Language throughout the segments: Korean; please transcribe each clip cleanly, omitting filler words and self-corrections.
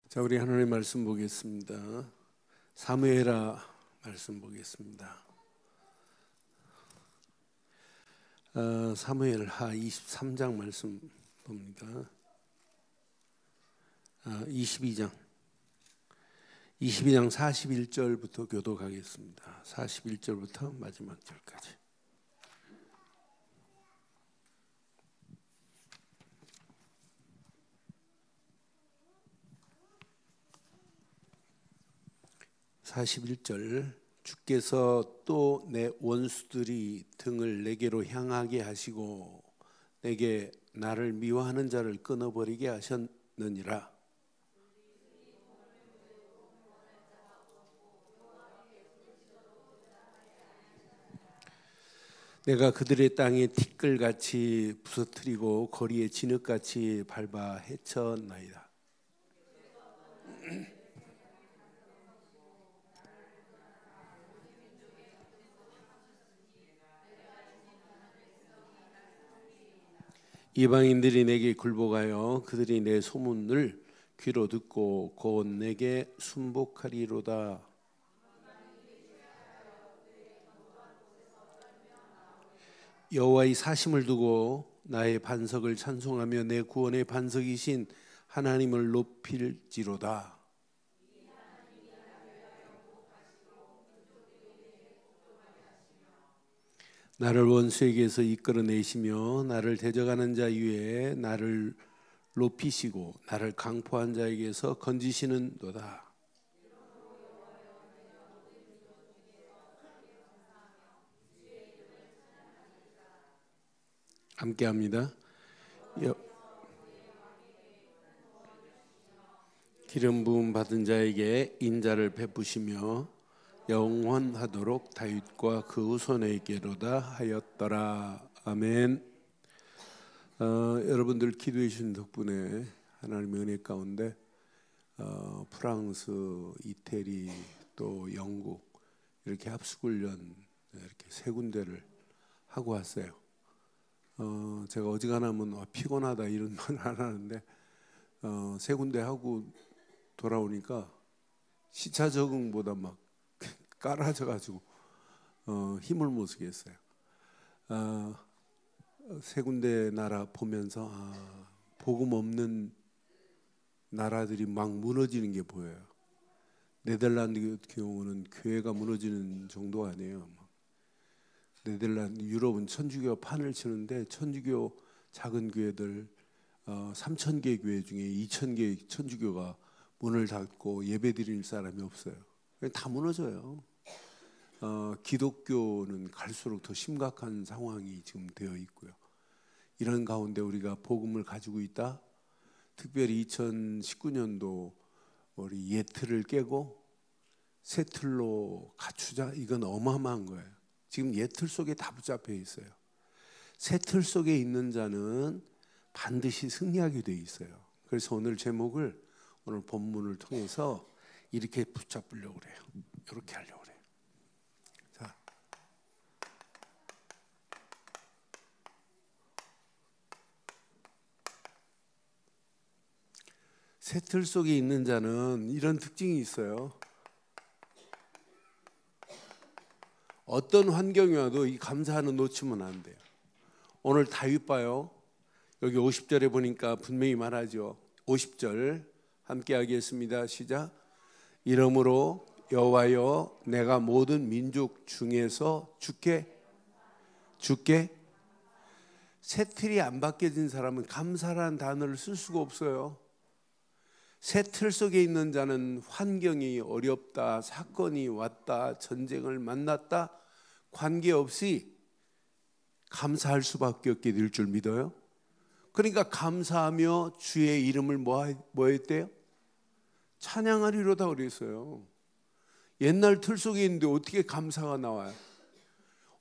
자, 우리 하나님의 말씀 보겠습니다. 사무엘하 말씀 보겠습니다. 사무엘하 23장 말씀 봅니다. 22장 41절부터 교독하겠습니다. 41절부터 마지막 절까지. (41절) 주께서 또 내 원수들이 등을 내게로 향하게 하시고 내게 나를 미워하는 자를 끊어버리게 하셨느니라. 내가 그들의 땅에 티끌같이 부서뜨리고 거리에 진흙같이 밟아 해쳤나이다. 이방인들이 내게 굴복하여 그들이 내 소문을 귀로 듣고 곧 내게 순복하리로다. 여호와의 사심을 두고 나의 반석을 찬송하며 내 구원의 반석이신 하나님을 높일지로다. 나를 원수에게서 이끌어내시며 나를 대적하는 자 위에 나를 높이시고 나를 강포한 자에게서 건지시는도다. 함께합니다. 기름 부음 받은 자에게 인자를 베푸시며 영원하도록 다윗과 그 후손에게로다 하였더라. 아멘. 여러분들 기도해 주신 덕분에 하나님의 은혜 가운데 프랑스, 이태리, 또 영국 이렇게 합숙훈련 이렇게 세 군데를 하고 왔어요. 제가 어지간하면 피곤하다 이런 말 안 하는데 세 군데 하고 돌아오니까 시차 적응보다 막 깔아져가지고 힘을 못 쓰겠어요. 세 군데 나라 보면서 복음 없는 나라들이 막 무너지는 게 보여요. 네덜란드 같은 경우는 교회가 무너지는 정도가 아니에요. 네덜란드, 유럽은 천주교 판을 치는데 천주교 작은 교회들 3,000개 교회 중에 2,000개 천주교가 문을 닫고 예배 드릴 사람이 없어요. 다 무너져요. 기독교는 갈수록 더 심각한 상황이 지금 되어 있고요. 이런 가운데 우리가 복음을 가지고 있다. 특별히 2019년도 우리 옛틀을 깨고 새 틀로 갖추자. 이건 어마어마한 거예요. 지금 옛틀 속에 다 붙잡혀 있어요. 새 틀 속에 있는 자는 반드시 승리하게 돼 있어요. 그래서 오늘 제목을 오늘 본문을 통해서 이렇게 붙잡으려고 그래요. 이렇게 하려고 그래요. 자, 새 틀 속에 있는 자는 이런 특징이 있어요. 어떤 환경이 와도 이 감사하는 놓치면 안 돼요. 오늘 다윗 봐요. 여기 50절에 보니까 분명히 말하죠. 50절 함께 하겠습니다. 시작. 이러므로 여호와여 내가 모든 민족 중에서 주께 새 틀이 안 바뀌어진 사람은 감사라는 단어를 쓸 수가 없어요. 새 틀 속에 있는 자는 환경이 어렵다, 사건이 왔다, 전쟁을 만났다 관계없이 감사할 수밖에 없게 될 줄 믿어요. 그러니까 감사하며 주의 이름을 뭐 했대요? 찬양하리로다 그랬어요. 옛날 틀 속에 있는데 어떻게 감사가 나와요?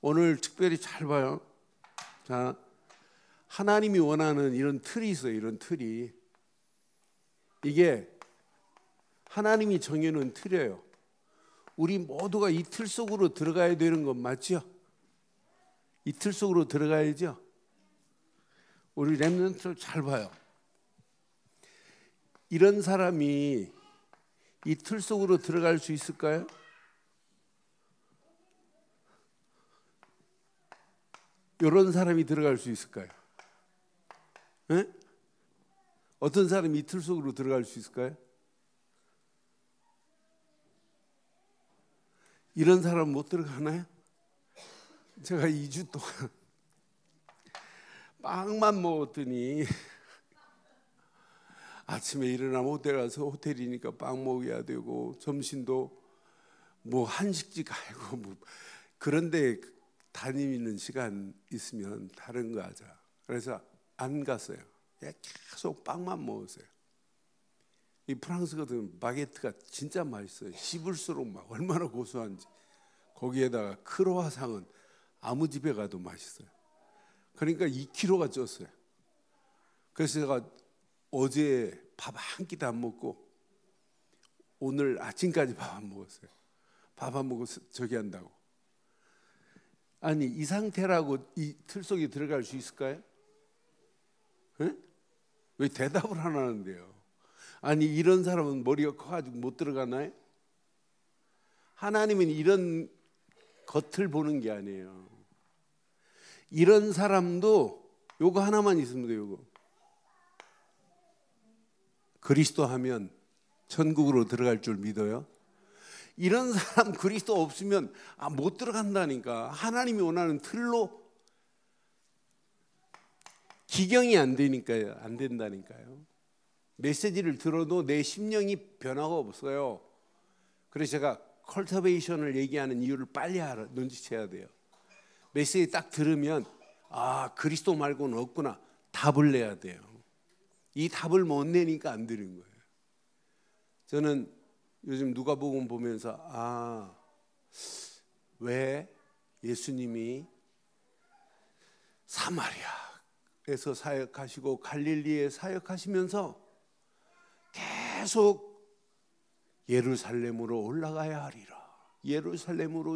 오늘 특별히 잘 봐요. 자, 하나님이 원하는 이런 틀이 있어요. 이런 틀이. 이게 하나님이 정해놓은 틀이에요. 우리 모두가 이 틀 속으로 들어가야 되는 건 맞죠? 이 틀 속으로 들어가야죠. 우리 렘넌트를 잘 봐요. 이런 사람이 이 틀 속으로 들어갈 수 있을까요? 이런 사람이 들어갈 수 있을까요? 네? 어떤 사람이 이 틀 속으로 들어갈 수 있을까요? 이런 사람 못 들어가나요? 제가 2주 동안 빵만 먹었더니 아침에 일어나면 호텔 가서 호텔이니까 빵 먹어야 되고 점심도 뭐 한식집 가고 뭐 그런데 다니는 시간 있으면 다른 거 하자. 그래서 안 갔어요. 계속 빵만 먹었어요. 이 프랑스 같은 바게트가 진짜 맛있어요. 씹을수록 막 얼마나 고소한지. 거기에다가 크로와상은 아무 집에 가도 맛있어요. 그러니까 2kg가 쪘어요. 그래서 제가 어제 밥 한 끼도 안 먹고 오늘 아침까지 밥 안 먹었어요. 밥 안 먹고 저기 한다고. 아니 이 상태라고 이 틀 속에 들어갈 수 있을까요? 네? 왜 대답을 안 하는데요? 아니 이런 사람은 머리가 커가지고 못 들어가나요? 하나님은 이런 겉을 보는 게 아니에요. 이런 사람도 요거 하나만 있으면 돼요. 요거. 그리스도 하면 천국으로 들어갈 줄 믿어요? 이런 사람 그리스도 없으면 못 들어간다니까. 하나님이 원하는 틀로 기경이 안 되니까요. 안 된다니까요. 메시지를 들어도 내 심령이 변화가 없어요. 그래서 제가 컬터베이션을 얘기하는 이유를 빨리 눈치채야 돼요. 메시지 딱 들으면 그리스도 말고는 없구나. 답을 내야 돼요. 이 답을 못 내니까 안 되는 거예요. 저는 요즘 누가복음 보면서 왜 예수님이 사마리아에서 사역하시고 갈릴리에 사역하시면서 계속 예루살렘으로 올라가야 하리라. 예루살렘으로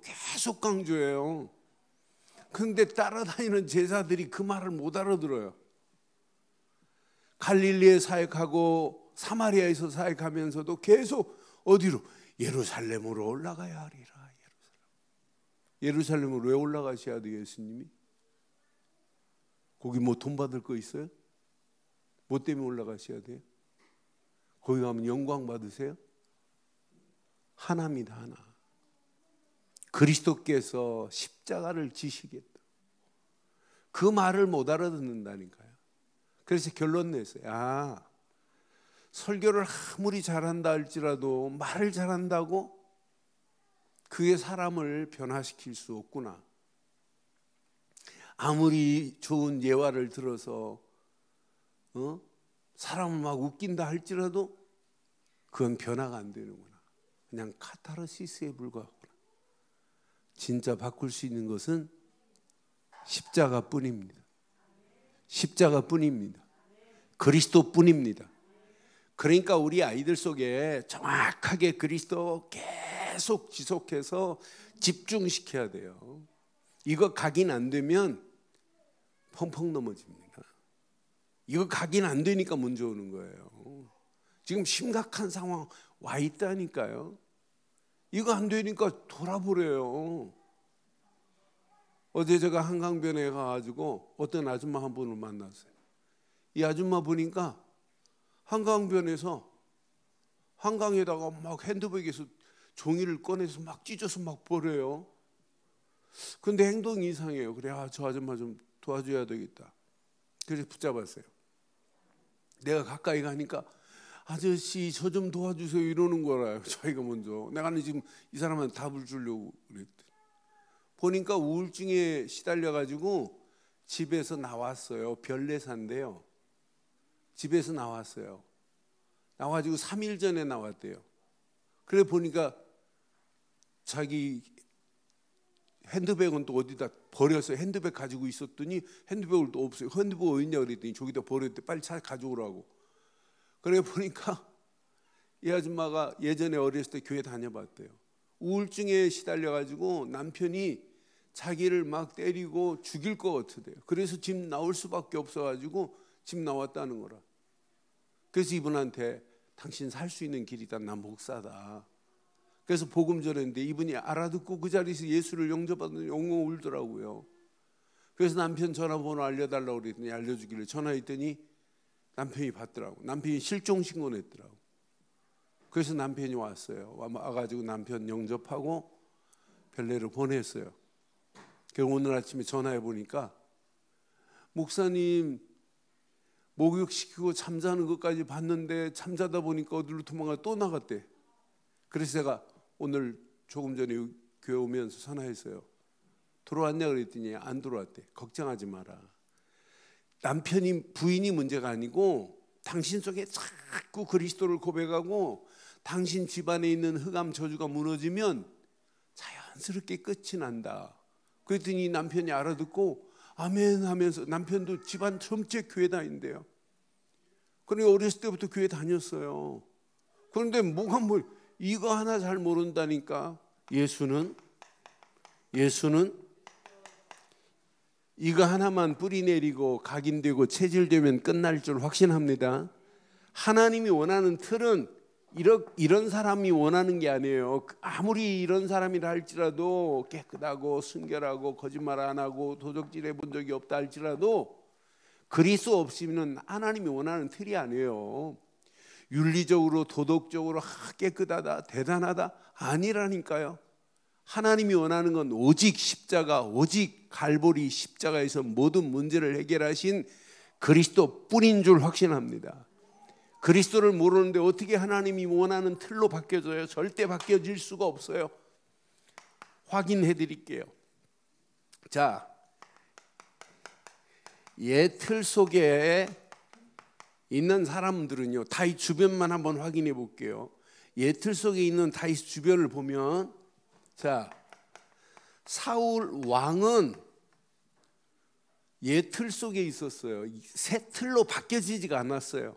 계속 강조해요. 그런데 따라다니는 제자들이 그 말을 못 알아들어요. 갈릴리에 사역하고 사마리아에서 사역하면서도 계속 어디로? 예루살렘으로 올라가야 하리라. 예루살렘으로 왜 올라가셔야 돼요, 예수님이? 거기 뭐 돈 받을 거 있어요? 뭐 때문에 올라가셔야 돼요? 거기 가면 영광 받으세요? 하나입니다, 하나. 그리스도께서 십자가를 지시겠다. 그 말을 못 알아듣는다니까요. 그래서 결론 냈어요. 설교를 아무리 잘한다 할지라도 말을 잘한다고 그게 사람을 변화시킬 수 없구나. 아무리 좋은 예화를 들어서 사람을 막 웃긴다 할지라도 그건 변화가 안 되는구나. 그냥 카타르시스에 불과하구나. 진짜 바꿀 수 있는 것은 십자가뿐입니다. 십자가뿐입니다. 그리스도뿐입니다. 그러니까 우리 아이들 속에 정확하게 그리스도 계속 지속해서 집중시켜야 돼요. 이거 각인 안 되면 펑펑 넘어집니다. 이거 각인 안 되니까 문제 오는 거예요. 지금 심각한 상황 와 있다니까요. 이거 안 되니까 돌아보래요. 어제 제가 한강변에 가가지고 어떤 아줌마 한 분을 만났어요. 이 아줌마 보니까 한강변에서 한강에다가 막 핸드백에서 종이를 꺼내서 막 찢어서 막 버려요. 근데 행동이 이상해요. 그래, 저 아줌마 좀 도와줘야 되겠다. 그래서 붙잡았어요. 내가 가까이 가니까 아저씨 저 좀 도와주세요 이러는 거라요. 자기가 먼저. 내가 지금 이 사람한테 답을 주려고 그랬더니 보니까 우울증에 시달려가지고 집에서 나왔어요. 별내사인데요. 집에서 나왔어요. 나와가지고 3일 전에 나왔대요. 그래 보니까 자기 핸드백은 또 어디다 버렸어요. 핸드백 가지고 있었더니 핸드백을 또 없어요. 핸드백 어딨냐 그랬더니 저기다 버렸대. 빨리 차 가져오라고. 그래 보니까 이 아줌마가 예전에 어렸을 때 교회 다녀봤대요. 우울증에 시달려가지고 남편이 자기를 막 때리고 죽일 것 같대요. 그래서 집 나올 수밖에 없어가지고 집 나왔다는 거라. 그래서 이분한테 당신 살 수 있는 길이다. 나 목사다. 그래서 복음 전했는데 이분이 알아듣고 그 자리에서 예수를 영접하더니 엉엉 울더라고요. 그래서 남편 전화번호 알려달라고 그랬더니 알려주길래 전화했더니 남편이 받더라고. 남편이 실종 신고냈더라고. 그래서 남편이 왔어요. 와가지고 남편 영접하고 별내를 보냈어요. 그래서 오늘 아침에 전화해 보니까 목사님 목욕시키고 잠자는 것까지 봤는데 잠자다 보니까 어디로 도망가 또 나갔대. 그래서 제가 오늘 조금 전에 교회 오면서 전화했어요. 들어왔냐 그랬더니 안 들어왔대. 걱정하지 마라. 남편이 부인이 문제가 아니고 당신 속에 자꾸 그리스도를 고백하고 당신 집안에 있는 흑암 저주가 무너지면 자연스럽게 끝이 난다. 그랬더니 남편이 알아듣고 아멘 하면서 남편도 집안 전체 교회 다닌대요. 그러니까 어렸을 때부터 교회 다녔어요. 그런데 뭐가 이거 하나 잘 모른다니까. 예수는 이거 하나만 뿌리 내리고 각인되고 체질되면 끝날 줄 확신합니다. 하나님이 원하는 틀은 이런 사람이 원하는 게 아니에요. 아무리 이런 사람이라 할지라도 깨끗하고 순결하고 거짓말 안 하고 도적질해 본 적이 없다 할지라도 그리스도 없이는 하나님이 원하는 틀이 아니에요. 윤리적으로 도덕적으로 깨끗하다 대단하다 아니라니까요. 하나님이 원하는 건 오직 십자가, 오직 갈보리 십자가에서 모든 문제를 해결하신 그리스도 뿐인 줄 확신합니다. 그리스도를 모르는데 어떻게 하나님이 원하는 틀로 바뀌어져요? 절대 바뀌어질 수가 없어요. 확인해 드릴게요. 자, 예 틀 속에 있는 사람들은요, 다윗 주변만 한번 확인해 볼게요. 예 틀 속에 있는 다윗 주변을 보면, 자, 사울 왕은 예 틀 속에 있었어요. 새 틀로 바뀌어지지가 않았어요.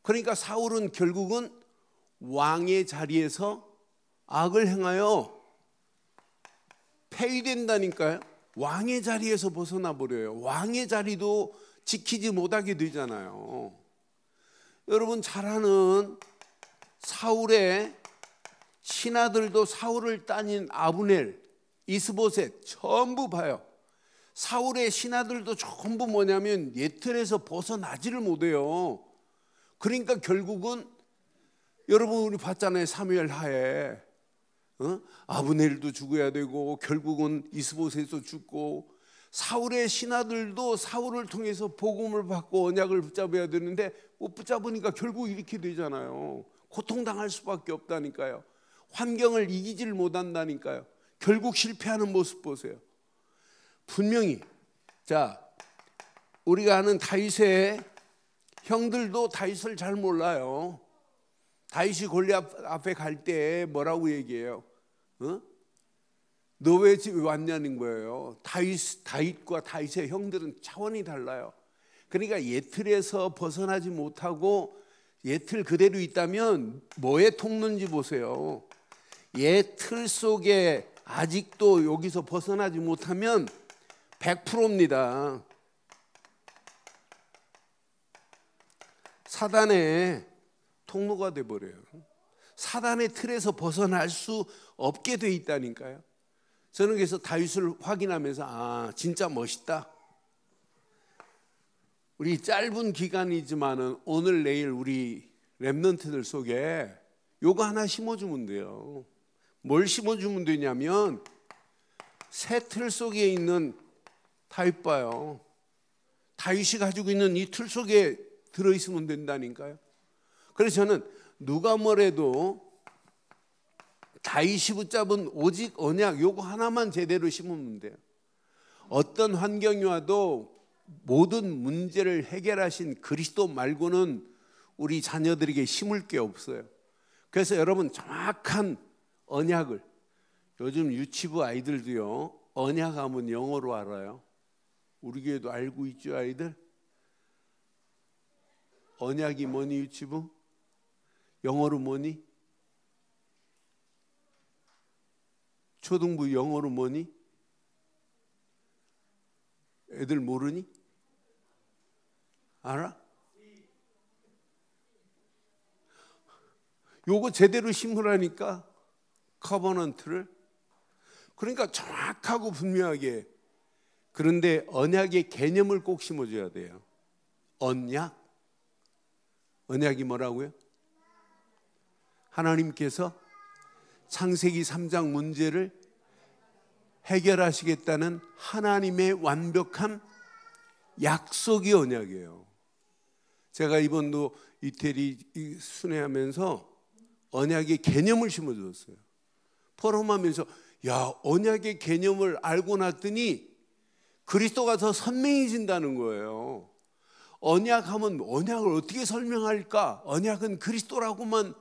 그러니까 사울은 결국은 왕의 자리에서 악을 행하여 폐위된다니까요. 왕의 자리에서 벗어나 버려요. 왕의 자리도 지키지 못하게 되잖아요. 여러분 잘 아는 사울의 신하들도 사울을 따닌 아브넬, 이스보셋 전부 봐요. 사울의 신하들도 전부 뭐냐면 예틀에서 벗어나지를 못해요. 그러니까 결국은 여러분 우리 봤잖아요. 사무엘 하에 아브넬도 죽어야 되고 결국은 이스보셋도 죽고 사울의 신하들도 사울을 통해서 복음을 받고 언약을 붙잡아야 되는데 못 붙잡으니까 결국 이렇게 되잖아요. 고통당할 수밖에 없다니까요. 환경을 이기질 못한다니까요. 결국 실패하는 모습 보세요. 분명히 자 우리가 아는 다윗의 형들도 다윗을 잘 몰라요. 다윗이 골리앗 앞에 갈 때 뭐라고 얘기해요? 너 왜 집에 왔냐는 거예요. 다윗과 다윗의 형들은 차원이 달라요. 그러니까 예틀에서 벗어나지 못하고 예틀 그대로 있다면 뭐에 통는지 보세요. 예틀 속에 아직도 여기서 벗어나지 못하면 100%입니다. 사단의 통로가 돼버려요. 사단의 틀에서 벗어날 수 없게 돼 있다니까요. 저는 그래서 다윗을 확인하면서 진짜 멋있다. 우리 짧은 기간이지만은 오늘 내일 우리 렘넌트들 속에 요거 하나 심어주면 돼요. 뭘 심어주면 되냐면 새 틀 속에 있는 다윗 봐요. 다윗이 가지고 있는 이 틀 속에 들어있으면 된다니까요. 그래서 저는 누가 뭐래도 다윗이 붙잡은 오직 언약 요거 하나만 제대로 심으면 돼요. 어떤 환경이 와도 모든 문제를 해결하신 그리스도 말고는 우리 자녀들에게 심을 게 없어요. 그래서 여러분 정확한 언약을 요즘 유치부 아이들도요 언약하면 영어로 알아요. 우리 교회도 알고 있죠 아이들? 언약이 뭐니 유치부? 영어로 뭐니? 초등부 영어로 뭐니? 애들 모르니? 알아? 요거 제대로 심으라니까, 커버넌트를. 그러니까 정확하고 분명하게. 그런데 언약의 개념을 꼭 심어줘야 돼요. 언약이 뭐라고요? 하나님께서 창세기 3장 문제를 해결하시겠다는 하나님의 완벽한 약속이 언약이에요. 제가 이번도 이태리 순회하면서 언약의 개념을 심어줬어요. 포럼하면서 야, 언약의 개념을 알고 났더니 그리스도가 더 선명해진다는 거예요. 언약하면 언약을 어떻게 설명할까? 언약은 그리스도라고만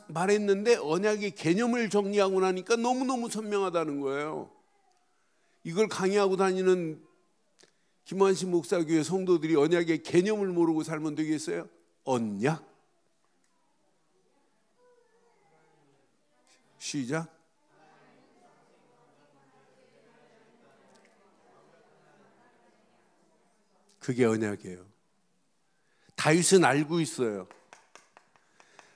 말했는데 언약의 개념을 정리하고 나니까 너무너무 선명하다는 거예요. 이걸 강의하고 다니는 김환신 목사교회 성도들이 언약의 개념을 모르고 살면 되겠어요? 언약? 시작. 그게 언약이에요. 다윗은 알고 있어요.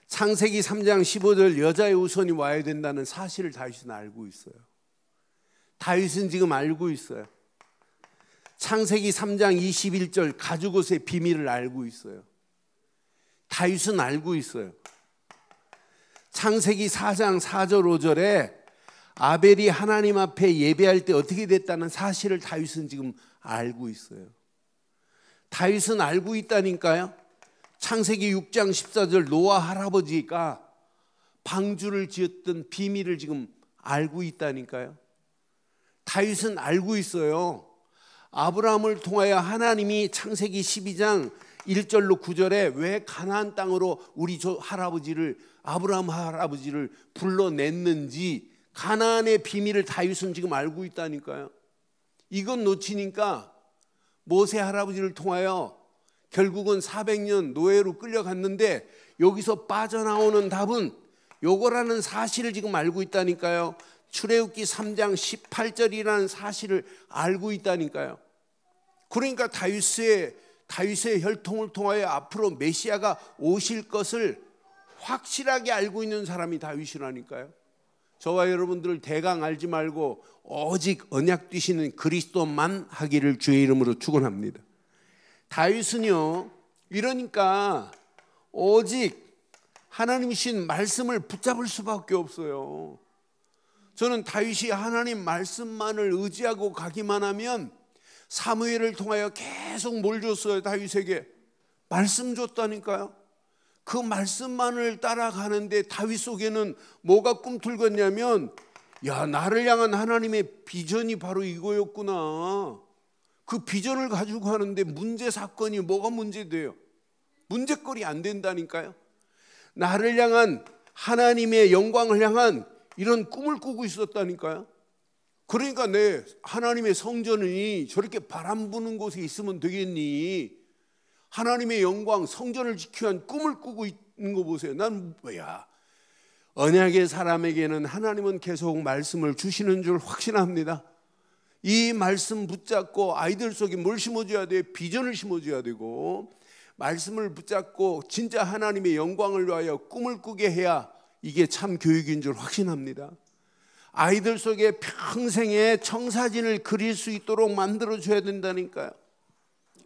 창세기 3장 15절 여자의 후손이 와야 된다는 사실을 다윗은 알고 있어요. 다윗은 지금 알고 있어요. 창세기 3장 21절 가죽 옷의 비밀을 알고 있어요. 다윗은 알고 있어요. 창세기 4장 4절 5절에 아벨이 하나님 앞에 예배할 때 어떻게 됐다는 사실을 다윗은 지금 알고 있어요. 다윗은 알고 있다니까요. 창세기 6장 14절 노아 할아버지가 방주를 지었던 비밀을 지금 알고 있다니까요. 다윗은 알고 있어요. 아브라함을 통하여 하나님이 창세기 12장 1절로 9절에 왜 가나안 땅으로 우리 아브라함 할아버지를 불러냈는지 가나안의 비밀을 다윗은 지금 알고 있다니까요. 이건 놓치니까 모세 할아버지를 통하여 결국은 400년 노예로 끌려갔는데 여기서 빠져나오는 답은 요거라는 사실을 지금 알고 있다니까요. 출애굽기 3장 18절이라는 사실을 알고 있다니까요. 그러니까 다윗의 혈통을 통하여 앞으로 메시아가 오실 것을 확실하게 알고 있는 사람이 다윗이라니까요. 저와 여러분들 대강 알지 말고 오직 언약 되시는 그리스도만 하기를 주의 이름으로 축원합니다. 다윗은요, 이러니까 오직 하나님이신 말씀을 붙잡을 수밖에 없어요. 저는 다윗이 하나님 말씀만을 의지하고 가기만 하면 사무엘을 통하여 계속 뭘 줬어요? 다윗에게 말씀 줬다니까요. 그 말씀만을 따라가는데 다윗 속에는 뭐가 꿈틀거렸냐면, 야, 나를 향한 하나님의 비전이 바로 이거였구나. 그 비전을 가지고 하는데 문제 사건이 뭐가 문제돼요? 문제거리 안 된다니까요. 나를 향한 하나님의 영광을 향한 이런 꿈을 꾸고 있었다니까요. 그러니까 내 하나님의 성전이 저렇게 바람 부는 곳에 있으면 되겠니? 하나님의 영광 성전을 지키기 위한 꿈을 꾸고 있는 거 보세요. 난 뭐야? 언약의 사람에게는 하나님은 계속 말씀을 주시는 줄 확신합니다. 이 말씀 붙잡고 아이들 속에 뭘 심어줘야 돼? 비전을 심어줘야 되고, 말씀을 붙잡고 진짜 하나님의 영광을 위하여 꿈을 꾸게 해야 이게 참 교육인 줄 확신합니다. 아이들 속에 평생의 청사진을 그릴 수 있도록 만들어줘야 된다니까요.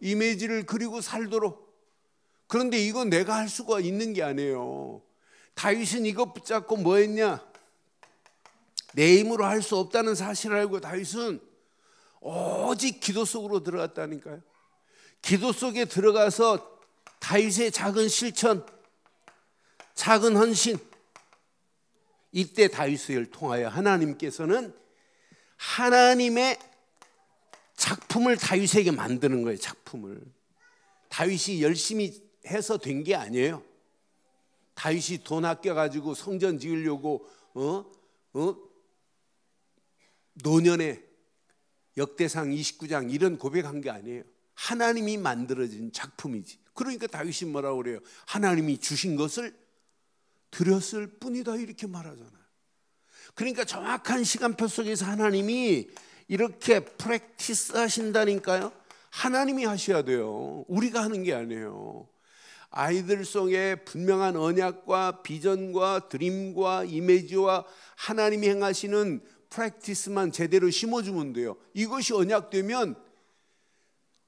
이미지를 그리고 살도록. 그런데 이거 내가 할 수가 있는 게 아니에요. 다윗은 이것 붙잡고 뭐 했냐? 내 힘으로 할 수 없다는 사실을 알고 다윗은 오직 기도 속으로 들어갔다니까요. 기도 속에 들어가서 다윗의 작은 실천, 작은 헌신, 이때 다윗을 통하여 하나님께서는 하나님의 작품을 다윗에게 만드는 거예요. 작품을. 다윗이 열심히 해서 된 게 아니에요. 다윗이 돈 아껴가지고 성전 지으려고 노년에 역대상 29장 이런 고백한 게 아니에요. 하나님이 만들어진 작품이지. 그러니까 다윗이 뭐라고 그래요? 하나님이 주신 것을 드렸을 뿐이다, 이렇게 말하잖아요. 그러니까 정확한 시간표 속에서 하나님이 이렇게 프랙티스 하신다니까요. 하나님이 하셔야 돼요. 우리가 하는 게 아니에요. 아이들 속에 분명한 언약과 비전과 드림과 이미지와 하나님이 행하시는 프랙티스만 제대로 심어주면 돼요. 이것이 언약되면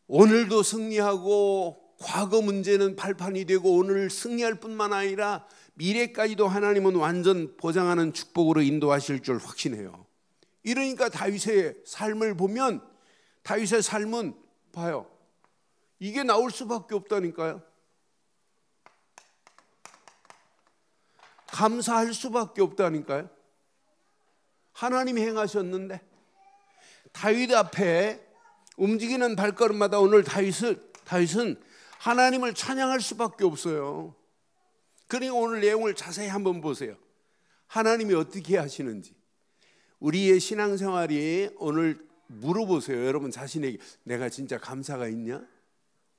오늘도 승리하고 과거 문제는 발판이 되고 오늘 승리할 뿐만 아니라 미래까지도 하나님은 완전 보장하는 축복으로 인도하실 줄 확신해요. 이러니까 다윗의 삶을 보면 다윗의 삶은 봐요. 이게 나올 수밖에 없다니까요. 감사할 수밖에 없다니까요. 하나님이 행하셨는데 다윗 앞에 움직이는 발걸음마다 오늘 다윗은 하나님을 찬양할 수밖에 없어요. 그러니까 오늘 내용을 자세히 한번 보세요. 하나님이 어떻게 하시는지. 우리의 신앙생활이 오늘 물어보세요. 여러분 자신에게 내가 진짜 감사가 있냐?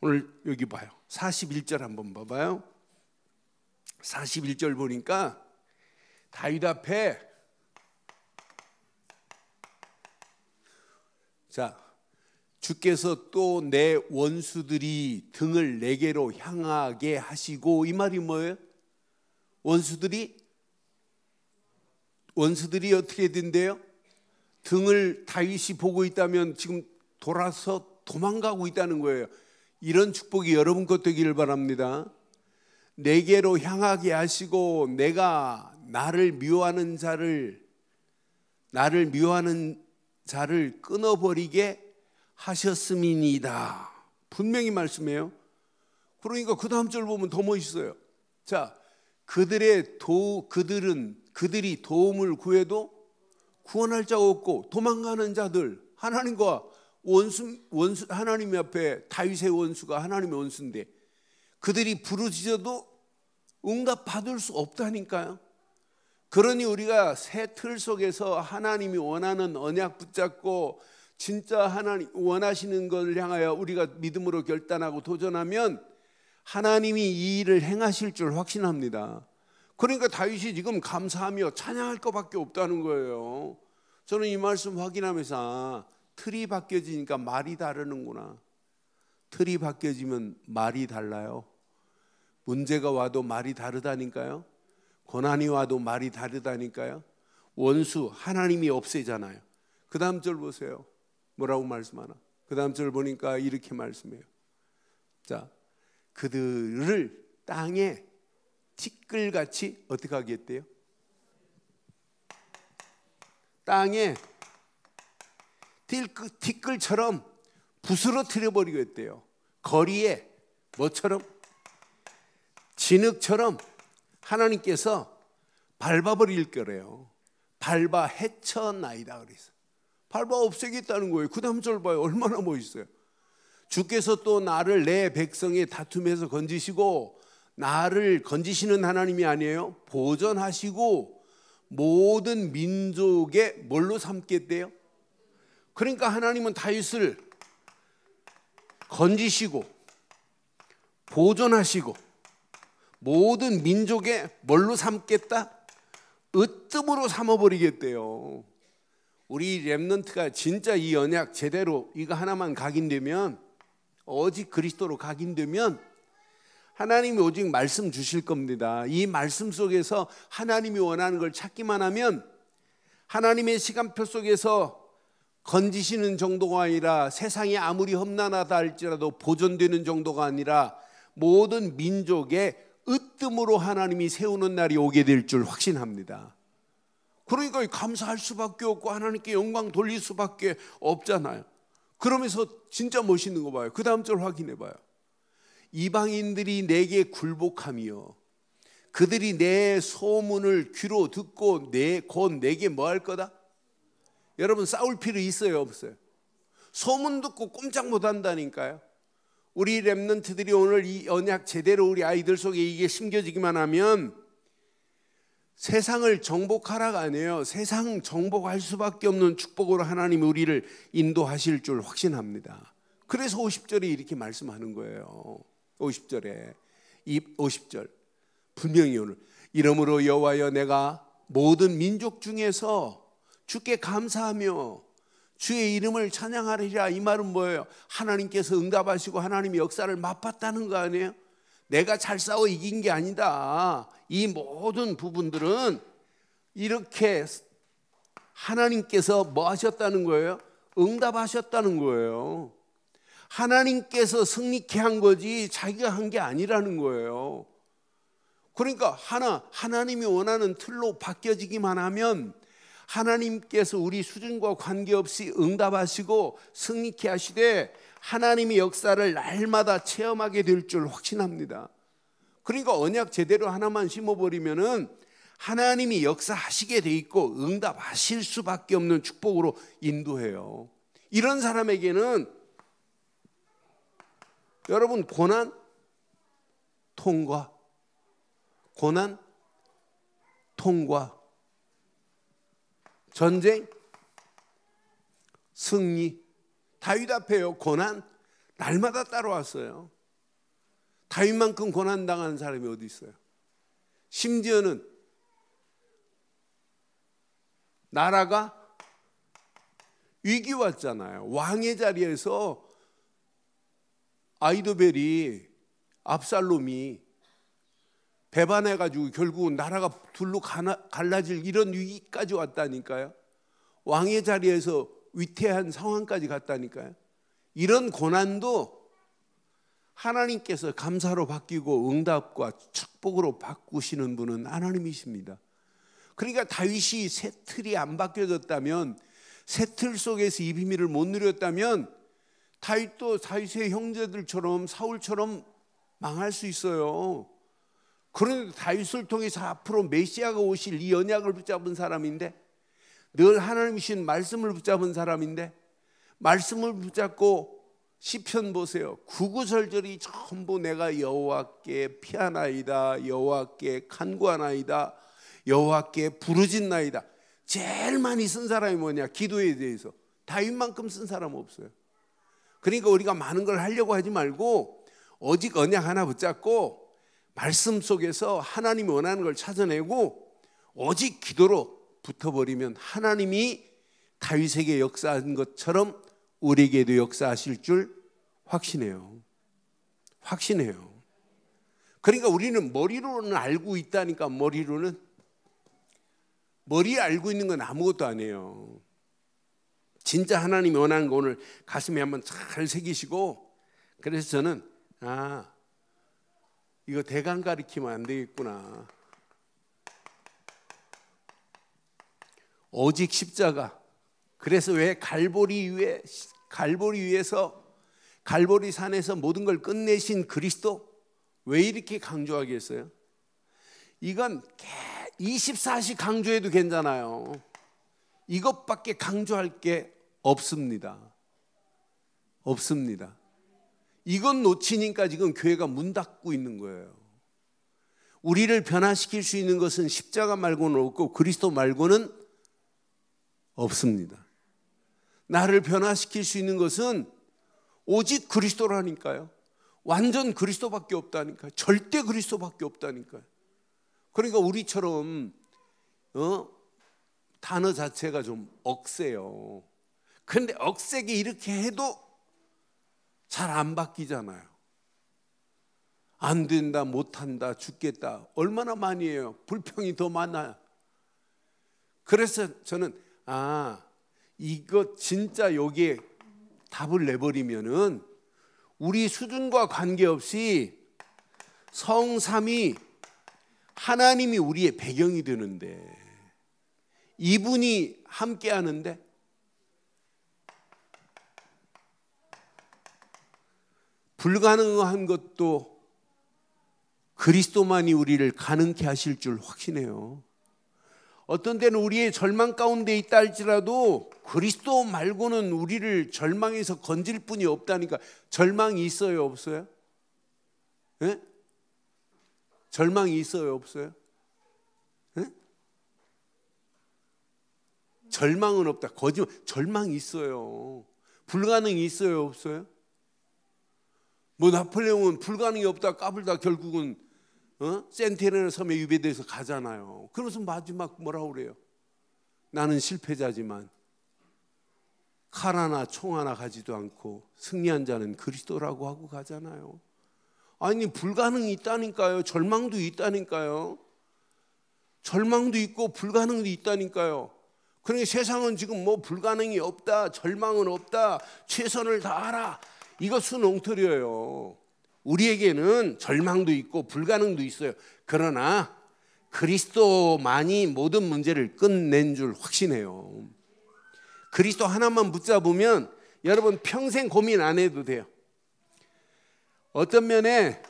오늘 여기 봐요. 41절 한번 봐봐요. 41절 보니까 다윗 앞에 자 주께서 또 내 원수들이 등을 내게로 향하게 하시고, 이 말이 뭐예요? 원수들이 어떻게 된대요? 등을 다윗이 보고 있다면 지금 돌아서 도망가고 있다는 거예요. 이런 축복이 여러분 것 되기를 바랍니다. 내게로 향하게 하시고 내가 나를 미워하는 자를 끊어버리게 하셨음이니이다. 분명히 말씀해요. 그러니까 그 다음 절 보면 더 멋있어요. 자, 그들이 도움을 구해도 구원할 자가 없고 도망가는 자들, 하나님과 원수 하나님 앞에 다윗의 원수가 하나님의 원수인데 그들이 부르짖어도 응답 받을 수 없다니까요. 그러니 우리가 새 틀 속에서 하나님이 원하는 언약 붙잡고 진짜 하나님 원하시는 것을 향하여 우리가 믿음으로 결단하고 도전하면 하나님이 이 일을 행하실 줄 확신합니다. 그러니까 다윗이 지금 감사하며 찬양할 것밖에 없다는 거예요. 저는 이 말씀 확인하면서 틀이 바뀌어지니까 말이 다르는구나. 틀이 바뀌어지면 말이 달라요. 문제가 와도 말이 다르다니까요. 고난이 와도 말이 다르다니까요. 원수 하나님이 없애잖아요. 그 다음 절 보세요. 뭐라고 말씀하나? 그 다음 절 보니까 이렇게 말씀해요. 자, 그들을 땅에 티끌같이 어떻게 하겠대요? 땅에 티끌처럼 부스러뜨려 버리겠대요. 거리에 뭐처럼? 진흙처럼 하나님께서 밟아버릴 거래요. 밟아 헤쳐나이다 그래서 밟아 없애겠다는 거예요. 그 다음 절 봐요. 얼마나 멋있어요. 주께서 또 나를 내 백성의 다툼에서 건지시고, 나를 건지시는 하나님이 아니에요. 보전하시고 모든 민족의 뭘로 삼겠대요? 그러니까 하나님은 다윗을 건지시고 보존하시고 모든 민족의 뭘로 삼겠다? 으뜸으로 삼아버리겠대요. 우리 렘넌트가 진짜 이 언약 제대로 이거 하나만 각인되면, 오직 그리스도로 각인되면 하나님이 오직 말씀 주실 겁니다. 이 말씀 속에서 하나님이 원하는 걸 찾기만 하면 하나님의 시간표 속에서 건지시는 정도가 아니라, 세상이 아무리 험난하다 할지라도 보존되는 정도가 아니라 모든 민족의 으뜸으로 하나님이 세우는 날이 오게 될 줄 확신합니다. 그러니까 감사할 수밖에 없고 하나님께 영광 돌릴 수밖에 없잖아요. 그러면서 진짜 멋있는 거 봐요. 그 다음 절 확인해 봐요. 이방인들이 내게 굴복하며 그들이 내 소문을 귀로 듣고 곧 내게 뭐 할 거다? 여러분 싸울 필요 있어요 없어요? 소문 듣고 꼼짝 못 한다니까요. 우리 렘넌트들이 오늘 이 언약 제대로 우리 아이들 속에 이게 심겨지기만 하면 세상을 정복하라가 아니에요. 세상 정복할 수밖에 없는 축복으로 하나님이 우리를 인도하실 줄 확신합니다. 그래서 50절에 이렇게 말씀하는 거예요. 50절에 50절 분명히 오늘 이러므로 여호와여 내가 모든 민족 중에서 주께 감사하며 주의 이름을 찬양하리라. 이 말은 뭐예요? 하나님께서 응답하시고 하나님의 역사를 맛봤다는 거 아니에요? 내가 잘 싸워 이긴 게 아니다. 이 모든 부분들은 이렇게 하나님께서 뭐 하셨다는 거예요? 응답하셨다는 거예요. 하나님께서 승리케 한 거지 자기가 한 게 아니라는 거예요. 그러니까 하나님이 원하는 틀로 바뀌어지기만 하면 하나님께서 우리 수준과 관계없이 응답하시고 승리케 하시되 하나님의 역사를 날마다 체험하게 될 줄 확신합니다. 그러니까 언약 제대로 하나만 심어버리면은 하나님이 역사하시게 돼 있고 응답하실 수밖에 없는 축복으로 인도해요. 이런 사람에게는 여러분 고난, 통과, 고난, 통과, 전쟁, 승리. 다윗 앞에요. 고난 날마다 따라왔어요. 다윗만큼 고난 당한 사람이 어디 있어요? 심지어는 나라가 위기 왔잖아요. 왕의 자리에서 아히도벨이 압살롬이 배반해가지고 결국은 나라가 둘로 갈라질 이런 위기까지 왔다니까요. 왕의 자리에서 위태한 상황까지 갔다니까요. 이런 고난도 하나님께서 감사로 바뀌고 응답과 축복으로 바꾸시는 분은 하나님이십니다. 그러니까 다윗이 새 틀이 안 바뀌어졌다면, 새 틀 속에서 이 비밀을 못 누렸다면 다윗도 다윗의 형제들처럼 사울처럼 망할 수 있어요. 그런데 다윗을 통해서 앞으로 메시아가 오실 이 언약을 붙잡은 사람인데, 늘 하나님이신 말씀을 붙잡은 사람인데, 말씀을 붙잡고 시편 보세요. 구구절절이 전부 내가 여호와께 피하나이다, 여호와께 간구하나이다, 여호와께 부르짖나이다. 제일 많이 쓴 사람이 뭐냐? 기도에 대해서. 다윗만큼 쓴 사람 없어요. 그러니까 우리가 많은 걸 하려고 하지 말고 오직 언약 하나 붙잡고 말씀 속에서 하나님이 원하는 걸 찾아내고 오직 기도로 붙어버리면 하나님이 다윗에게 역사한 것처럼 우리에게도 역사하실 줄 확신해요. 확신해요. 그러니까 우리는 머리로는 알고 있다니까. 머리에 알고 있는 건 아무것도 아니에요. 진짜 하나님이 원하는 거 오늘 가슴에 한번 잘 새기시고, 그래서 저는 이거 대강 가리키면 안 되겠구나. 오직 십자가. 그래서 왜 갈보리 위에서 갈보리 산에서 모든 걸 끝내신 그리스도, 왜 이렇게 강조하겠어요? 이건 24시 강조해도 괜찮아요. 이것밖에 강조할 게 없습니다. 없습니다. 이건 놓치니까 지금 교회가 문 닫고 있는 거예요. 우리를 변화시킬 수 있는 것은 십자가 말고는 없고 그리스도 말고는 없습니다. 나를 변화시킬 수 있는 것은 오직 그리스도라니까요. 완전 그리스도밖에 없다니까요. 절대 그리스도밖에 없다니까요. 그러니까 우리처럼 단어 자체가 좀 억세요. 그런데 억세게 이렇게 해도 잘 안 바뀌잖아요. 안 된다, 못한다, 죽겠다. 얼마나 많이 해요. 불평이 더 많아요. 그래서 저는 이거 진짜 여기에 답을 내버리면은 우리 수준과 관계없이 성삼위 하나님이 우리의 배경이 되는데, 이분이 함께 하는데 불가능한 것도 그리스도만이 우리를 가능케 하실 줄 확신해요. 어떤 때는 우리의 절망 가운데 있다 할지라도 그리스도 말고는 우리를 절망에서 건질 분이 없다니까. 절망이 있어요, 없어요? 네? 절망이 있어요, 없어요? 네? 절망은 없다. 거짓말. 절망이 있어요. 불가능이 있어요, 없어요? 뭐 나폴레옹은 불가능이 없다 까불다 결국은 센티네라 섬에 유배돼서 가잖아요. 그러면서 마지막 뭐라고 그래요? 나는 실패자지만 칼 하나 총 하나 가지도 않고 승리한 자는 그리스도라고 하고 가잖아요. 아니 불가능이 있다니까요. 절망도 있다니까요. 절망도 있고 불가능도 있다니까요. 그러니까 세상은 지금 뭐 불가능이 없다, 절망은 없다, 최선을 다하라, 이것은 엉터리예요. 우리에게는 절망도 있고 불가능도 있어요. 그러나 그리스도만이 모든 문제를 끝낸 줄 확신해요. 그리스도 하나만 붙잡으면 여러분 평생 고민 안 해도 돼요. 어떤 면에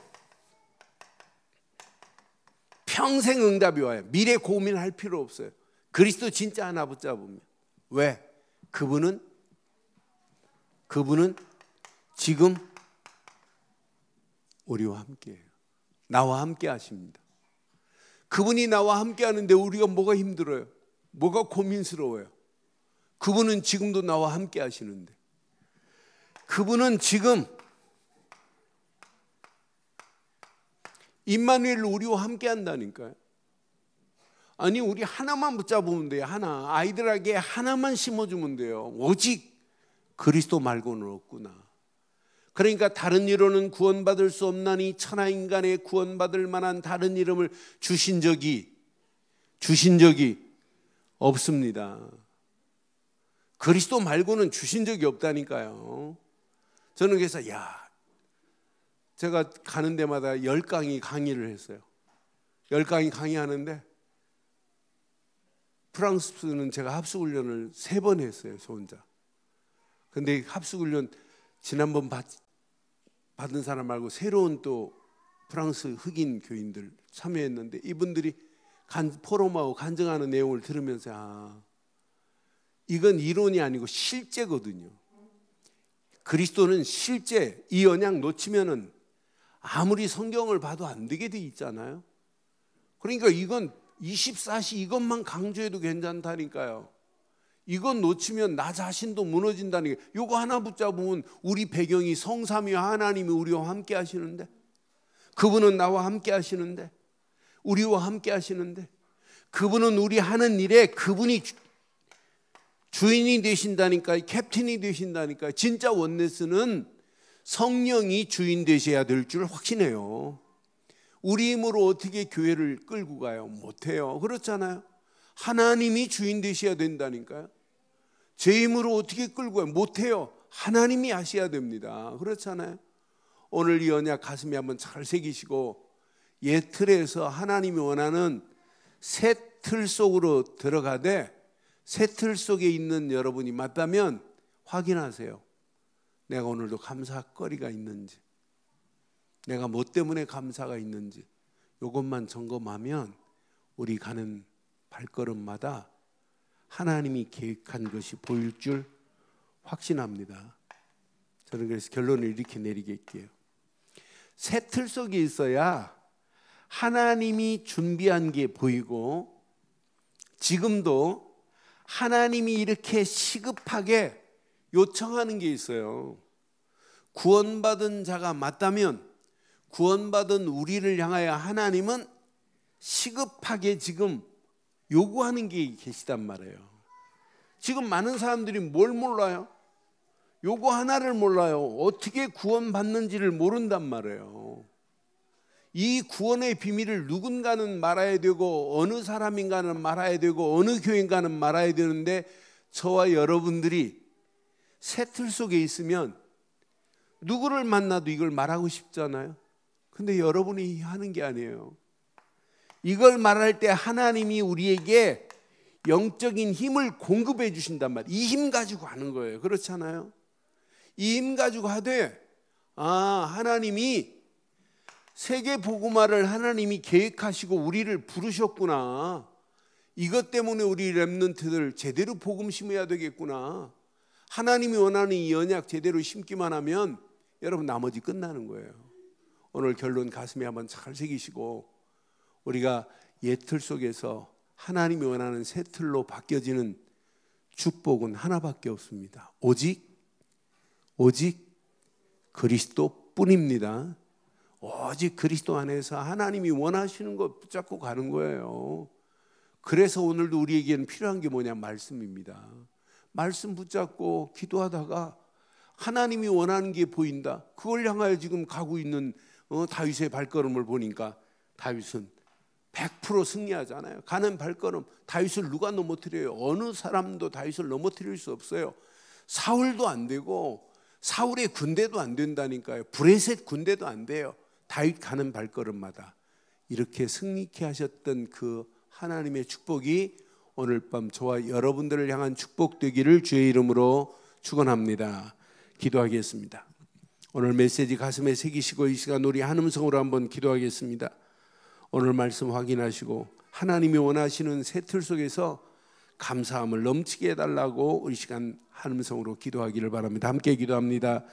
평생 응답이 와요. 미래 고민할 필요 없어요. 그리스도 진짜 하나 붙잡으면. 왜? 그분은 지금 우리와 함께해요. 나와 함께 하십니다. 그분이 나와 함께 하는데 우리가 뭐가 힘들어요? 뭐가 고민스러워요? 그분은 지금도 나와 함께 하시는데, 그분은 지금 임마누엘 우리와 함께 한다니까요. 아니 우리 하나만 붙잡으면 돼요. 하나. 아이들에게 하나만 심어주면 돼요. 오직 그리스도 말고는 없구나. 그러니까 다른 이로는 구원받을 수 없나니 천하인간에 구원받을 만한 다른 이름을 주신 적이 없습니다. 그리스도 말고는 주신 적이 없다니까요. 저는 그래서 제가 가는 데마다 10강의 강의를 했어요. 10강의 강의하는데 프랑스는 제가 합숙훈련을 3번 했어요. 저 혼자. 근데 합숙훈련 지난번 받은 사람 말고 새로운 또 프랑스 흑인 교인들 참여했는데 이분들이 포럼하고 간증하는 내용을 들으면서 이건 이론이 아니고 실제거든요. 그리스도는 실제. 이 언약 놓치면은 아무리 성경을 봐도 안 되게 돼 있잖아요. 그러니까 이건 24시 이것만 강조해도 괜찮다니까요. 이건 놓치면 나 자신도 무너진다니까요. 이거 하나 붙잡으면 우리 배경이 성삼위 하나님이 우리와 함께 하시는데, 그분은 나와 함께 하시는데, 우리와 함께 하시는데, 그분은 우리 하는 일에 그분이 주인이 되신다니까요. 캡틴이 되신다니까요. 진짜 원네스는 성령이 주인 되셔야 될 줄 확신해요. 우리 힘으로 어떻게 교회를 끌고 가요? 못해요. 그렇잖아요. 하나님이 주인 되셔야 된다니까요. 제 힘으로 어떻게 끌고 가요? 못해요. 하나님이 하셔야 됩니다. 그렇잖아요. 오늘 이 언약 가슴에 한번 잘 새기시고 옛 틀에서 하나님이 원하는 새 틀 속으로 들어가되, 새 틀 속에 있는 여러분이 맞다면 확인하세요. 내가 오늘도 감사거리가 있는지, 내가 뭐 때문에 감사가 있는지 이것만 점검하면 우리 가는 발걸음마다 하나님이 계획한 것이 보일 줄 확신합니다. 저는 그래서 결론을 이렇게 내리겠게요. 새 틀 속에 있어야 하나님이 준비한 게 보이고, 지금도 하나님이 이렇게 시급하게 요청하는 게 있어요. 구원받은 자가 맞다면 구원받은 우리를 향하여 하나님은 시급하게 지금 요구하는 게 계시단 말이에요. 지금 많은 사람들이 뭘 몰라요? 요거 하나를 몰라요. 어떻게 구원받는지를 모른단 말이에요. 이 구원의 비밀을 누군가는 말아야 되고, 어느 사람인가는 말아야 되고, 어느 교인가는 말아야 되는데, 저와 여러분들이 새 틀 속에 있으면 누구를 만나도 이걸 말하고 싶잖아요. 근데 여러분이 하는 게 아니에요. 이걸 말할 때 하나님이 우리에게 영적인 힘을 공급해 주신단 말이에요. 이 힘 가지고 하는 거예요. 그렇잖아요. 이 힘 가지고 하되, 하나님이 세계 복음화를 하나님이 계획하시고 우리를 부르셨구나. 이것 때문에 우리 렘넌트들 제대로 복음 심어야 되겠구나. 하나님이 원하는 이 언약 제대로 심기만 하면 여러분 나머지 끝나는 거예요. 오늘 결론 가슴에 한번 잘 새기시고, 우리가 옛 틀 속에서 하나님이 원하는 새 틀로 바뀌어지는 축복은 하나밖에 없습니다. 오직 그리스도뿐입니다. 오직 그리스도 안에서 하나님이 원하시는 것 붙잡고 가는 거예요. 그래서 오늘도 우리에게는 필요한 게 뭐냐? 말씀입니다. 말씀 붙잡고 기도하다가 하나님이 원하는 게 보인다. 그걸 향하여 지금 가고 있는 다윗의 발걸음을 보니까 다윗은 100% 승리하잖아요. 가는 발걸음, 다윗을 누가 넘어뜨려요? 어느 사람도 다윗을 넘어뜨릴 수 없어요. 사울도 안 되고 사울의 군대도 안 된다니까요. 브레셋 군대도 안 돼요. 다윗 가는 발걸음마다 이렇게 승리케 하셨던 그 하나님의 축복이 오늘 밤 저와 여러분들을 향한 축복 되기를 주의 이름으로 축원합니다. 기도하겠습니다. 오늘 메시지 가슴에 새기시고 이 시간 우리 한 음성으로 한번 기도하겠습니다. 오늘 말씀 확인하시고 하나님이 원하시는 새 틀 속에서 감사함을 넘치게 해달라고 이 시간 한 음성으로 기도하기를 바랍니다. 함께 기도합니다.